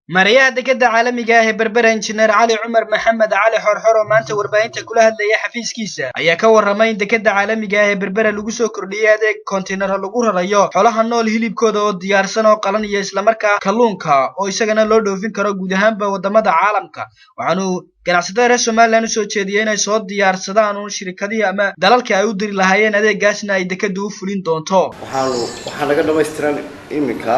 Maria dekeda caalamiga ah ee Berbera Engineer Cali Cumar Maxamed Cali Xorxor oo maanta warbaahinta kula hadlayay xafiiskiisa ayaa ka warramay in dekeda caalamiga ah ee Berbera lagu soo kordhiyay adeeg kontiinar lagu rarayo xoolaha nool hilibkooda oo diyaarsan oo qalan iyo isla markaa kalluunka oo isagana loo dhoofin karo guud ahaanba wadamada caalamka waxaanu ganacsatada reer Somaliland u soo jeediyay inay soo diyaarsadaan shirkadihii ama dalalka ay u diri lahaayeen adeegaasna ay dekedu u fulin doonto waxaan laga dhamaystiran imika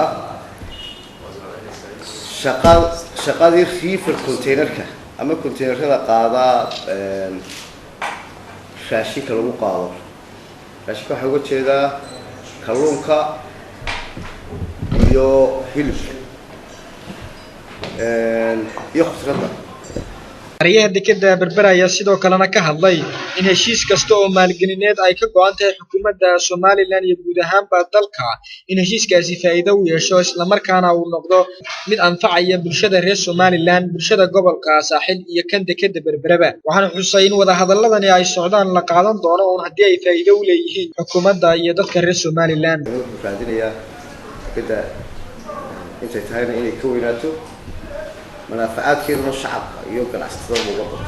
shaqadii reefer containerka ama containerada qaada raashinka lagu qaado raashinka waxa uga jeedaa kalluunka iyo hilibka iyo khudradda Maria dekeda Berbera ayaa sidoo kalena ka hadlay in heshiis kasta oo maalgelineed ay ka go'an tahay xukuumadda Somaliland iyo guud ahaanba dalka in heshiiskaasi faa'iido u yeesho isla markaana uu noqdo mid anfacaya bulshada reer Somaliland bulshada gobolka saaxil iyo kan dekeda Berbera waxaan xusay in wada hadaladani ay socdaan la qaadan doono oo hadii ay faa'iido u leeyihiin xukuumadda iyo dadka reer Somaliland كده انت تهينا اني كويناتو منافعات كيرنا الشعب يمكن استخدام مضبط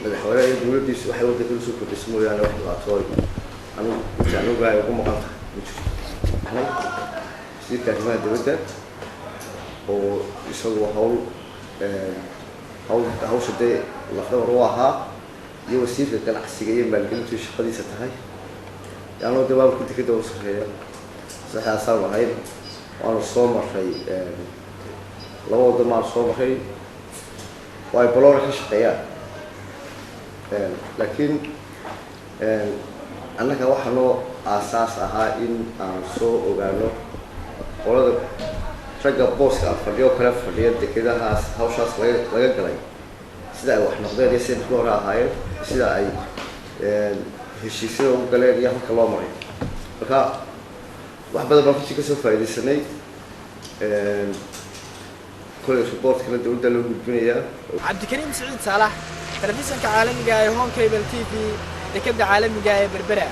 مدحوله دولتي waxay wada kala soo kordhismo yaana wax la tooy anu gaay ugu maqanta si taasma dawladda oo isagu hawshade la xawr waha iyo wasiirka ganacsiga iyo maalgelinta shaqadiisa tahay yaano dabaal ku tikada oo saxeeya saxaasan wahay waana soo maray labo damaar soo maray way baloor ka shaqeeyaan laakiin annaka waxa loo aasaas ahaa in aan soo ogaano qolada ragga booska fadhiyo kala fadhiya dekedahaas hawshaas laga galay sida ay wax noqdeen iyo sida hore ahaayeen sida ay heshiisyada u galeen iyo halka loo maray marka wax badan baan ka soo faa'iideysanay كل سبورت كنا دولة لو بالدنيا. عبد الكريم سعيد صالح تلفزيون كعالمي جاي هون كيبل تي في دكتور عالمي جاي بربرة.